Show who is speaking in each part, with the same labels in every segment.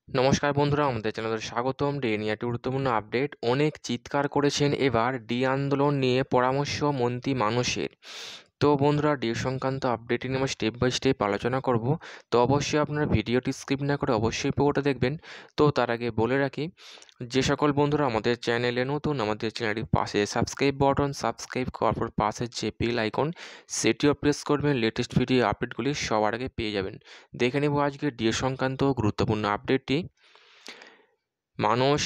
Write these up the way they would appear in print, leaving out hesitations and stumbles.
Speaker 1: নমস্কার বন্ধুরা, আমাদের চ্যানেলে স্বাগতম। ডে নিয়ে একটি গুরুত্বপূর্ণ আপডেট। অনেক চিৎকার করেছেন এবার ডি আন্দোলন নিয়ে পরামর্শ মন্ত্রী মানুষের। তো বন্ধুরা, ডি সংক্রান্ত আপডেটটি নিয়ে আমরা স্টেপ বাই স্টেপ আলোচনা করব। তো অবশ্যই আপনারা ভিডিওটি স্কিপ না করে অবশ্যই পুরোটা দেখবেন। তো তার আগে বলে রাখি, যে সকল বন্ধুরা আমাদের চ্যানেলে নতুন, আমাদের চ্যানেলটির পাশে সাবস্ক্রাইব বাটন, সাবস্ক্রাইব করার পর পাশে যে বেল আইকন সেটিও প্রেস করবেন। লেটেস্ট ভিডিও আপডেটগুলি সবার আগে পেয়ে যাবেন। দেখে নেব আজকে ডি সংক্রান্ত গুরুত্বপূর্ণ আপডেটটি। মানস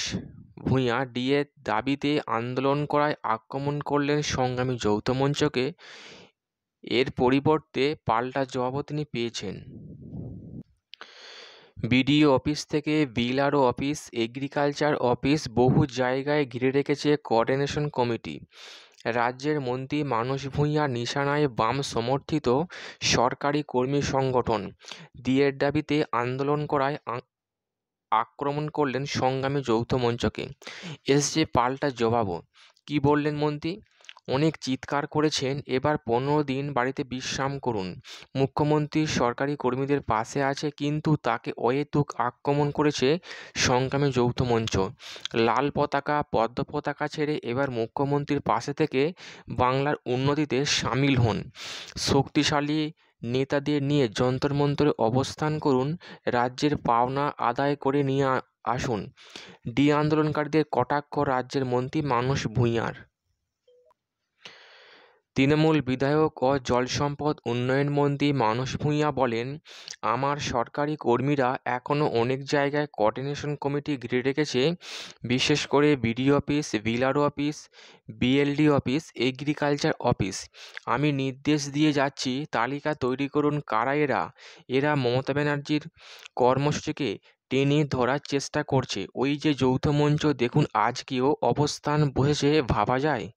Speaker 1: ভূঁইয়া ডিএর দাবিতে আন্দোলন করায় আক্রমণ করলেন সংগ্রামী যৌথ মঞ্চকে। এর পরিবর্তে পাল্টা জবাবও তিনি পেয়েছেন। বিডিও অফিস থেকে বিএলআরও অফিস, এগ্রিকালচার অফিস বহু জায়গায় ঘিরে রেখেছে কোঅর্ডিনেশন কমিটি। রাজ্যের মন্ত্রী মানস ভূঁইয়ার নিশানায় বাম সমর্থিত সরকারি কর্মী সংগঠন ডিএর দাবিতে আন্দোলন করায় আক্রমণ করলেন সংগ্রামী যৌথ মঞ্চকে। এসছে পাল্টা জবাবও। কি বললেন মন্ত্রী? অনেক চিৎকার করেছেন, এবার 15 দিন বাড়িতে বিশ্রাম করুন। মুখ্যমন্ত্রী সরকারি কর্মীদের পাশে আছে, কিন্তু তাকে অহেতুক আক্রমণ করেছে সংগ্রামী যৌথ মঞ্চ। লাল পতাকা, পদ্ম পতাকা ছেড়ে এবার মুখ্যমন্ত্রীর পাশে থেকে বাংলার উন্নতিতে সামিল হন। শক্তিশালী নেতাদের নিয়ে যন্তর মন্তরে অবস্থান করুন, রাজ্যের পাওনা আদায় করে নিয়ে আসুন। ডি আন্দোলনকারীদের কটাক্ষ রাজ্যের মন্ত্রী মানস ভূঁইয়ার। তৃণমূল বিধায়ক ও জলসম্পদ উন্নয়ন মন্ত্রী মানস ভূঁইয়া বলেন, আমার সরকারি কর্মীরা এখনও অনেক জায়গায় কোঅর্ডিনেশন কমিটি ঘিরে রেখেছে, বিশেষ করে BDO office, BLRO office, BLD office, agriculture office. আমি নির্দেশ দিয়ে যাচ্ছি, তালিকা তৈরি করুন কারা এরা। এরা মমতা ব্যানার্জির কর্মসূচিকে টেনে ধরার চেষ্টা করছে। ওই যে যৌথ মঞ্চ দেখুন, আজকেও অবস্থান বসেছে, ভাবা যায়?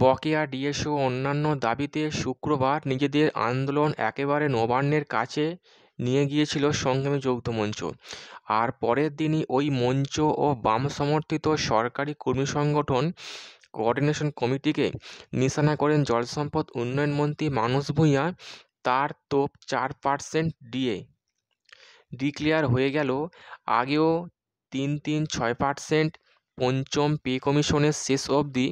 Speaker 1: বকেয়া ডিএসও অন্যান্য দাবিতে শুক্রবার নিজেদের আন্দোলন একেবারে নবান্নের কাছে নিয়ে গিয়েছিল সংগ্রামী যৌথ মঞ্চ। আর পরের দিনই ওই মঞ্চ ও বাম সমর্থিত সরকারি কর্মী সংগঠন কোঅর্ডিনেশন কমিটিকে নিশানা করেন জলসম্পদ উন্নয়ন মন্ত্রী মানস ভূঁইয়া। তার তোপ 4% ডিএ ডিক্লেয়ার হয়ে গেল। আগেও 3-6%। পঞ্চম পে কমিশনের শেষ অবধি,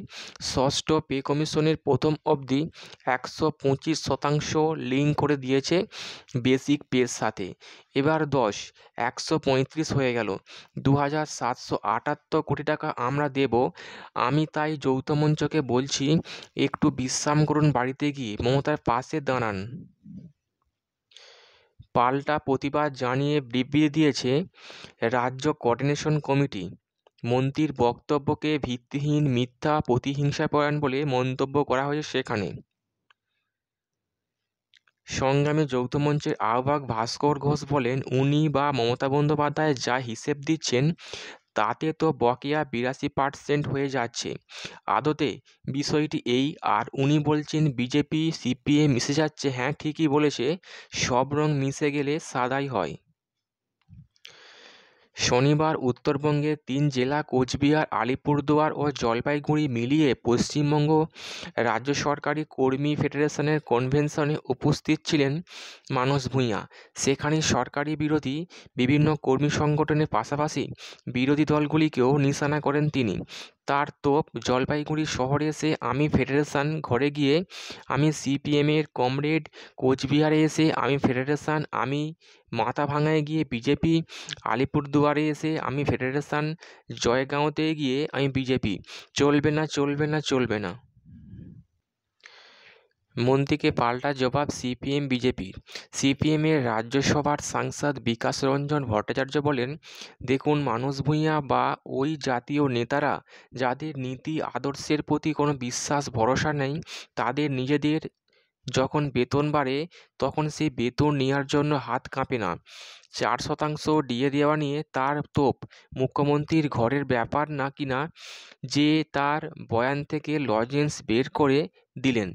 Speaker 1: ষষ্ঠ পে কমিশনের প্রথম অবধি 125% লিঙ্ক করে দিয়েছে বেসিক পের সাথে। এবার 135 হয়ে গেল। 2,778 কোটি টাকা আমরা দেব। আমি তাই যৌথ মঞ্চকে বলছি, একটু বিশ্রাম করুন, বাড়িতে গিয়ে মমতার পাশে দাঁড়ান। পাল্টা প্রতিবাদ জানিয়ে বিবৃতি দিয়েছে রাজ্য কোঅর্ডিনেশন কমিটি। মন্ত্রীর বক্তব্যকে ভিত্তিহীন, মিথ্যা, প্রতিহিংসাপরায়ণ বলে মন্তব্য করা হয়েছে সেখানে। সংগ্রামী যৌথ মঞ্চের আহ্বায়ক ভাস্কর ঘোষ বলেন, উনি বা মমতা বন্দ্যোপাধ্যায় যা হিসেব দিচ্ছেন তাতে তো বকেয়া 82% হয়ে যাচ্ছে। আদতে বিষয়টি এই, আর উনি বলছেন বিজেপি সিপিএম মিশে যাচ্ছে। হ্যাঁ, ঠিকই বলেছে, সব রং মিশে গেলে সাদাই হয়। শনিবার উত্তরবঙ্গের 3 জেলা কোচবিহার, আলিপুরদুয়ার ও জলপাইগুড়ি মিলিয়ে পশ্চিমবঙ্গ রাজ্য সরকারি কর্মী ফেডারেশনের কনভেনশনে উপস্থিত ছিলেন মানস ভূঁইয়া। সেখানে সরকারি বিরোধী বিভিন্ন কর্মী সংগঠনের পাশাপাশি বিরোধী দলগুলিকেও নিশানা করেন তিনি। তার তোপ, জলপাইগুড়ি শহরে এসে আমি ফেডারেশন, ঘরে গিয়ে আমি সিপিএমের কমরেড, কোচবিহারে এসে আমি ফেডারেশন, আমি মাথাভাঙায় গিয়ে বিজেপি, আলিপুরদুয়ারে এসে আমি ফেডারেশন, জয়গাঁওতে গিয়ে আমি বিজেপি। চলবে না, চলবে না, চলবে না। মন্ত্রীকে পাল্টা জবাব সিপিএম বিজেপির। সিপিএমের রাজ্যসভার সাংসদ বিকাশ রঞ্জন ভট্টাচার্য বলেন, দেখুন, মানস ভূঁইয়া বা ওই জাতীয় নেতারা যাদের নীতি আদর্শের প্রতি কোনো বিশ্বাস ভরসা নেই, তাদের নিজেদের যখন বেতন বাড়ে তখন সেই বেতন নেওয়ার জন্য হাত কাঁপে না। 4% ডিএ দেওয়া নিয়ে তার তোপ, মুখ্যমন্ত্রীর ঘরের ব্যাপার না কিনা যে তার বয়ান থেকে লজেন্স বের করে দিলেন,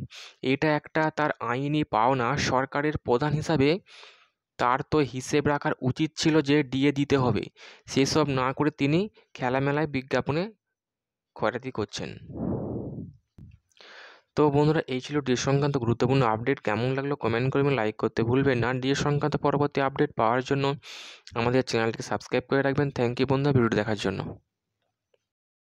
Speaker 1: এটা একটা তার আইনি পাওনা। সরকারের প্রধান হিসাবে তার তো হিসেব রাখার উচিত ছিল যে ডিএ দিতে হবে। সেসব না করে তিনি খেলামেলায় বিজ্ঞাপনে খয়রাতি করছেন। তো বন্ধুরা, এই ছিল ডিএ সংক্রান্ত গুরুত্বপূর্ণ আপডেট। কেমন লাগলো কমেন্ট করবেন, লাইক করতে ভুলবেন না। ডিএ সংক্রান্ত পরবর্তী আপডেট পাওয়ার জন্য আমাদের চ্যানেলটিকে সাবস্ক্রাইব করে রাখবেন। থ্যাংক ইউ বন্ধুরা ভিডিওটি দেখার জন্য।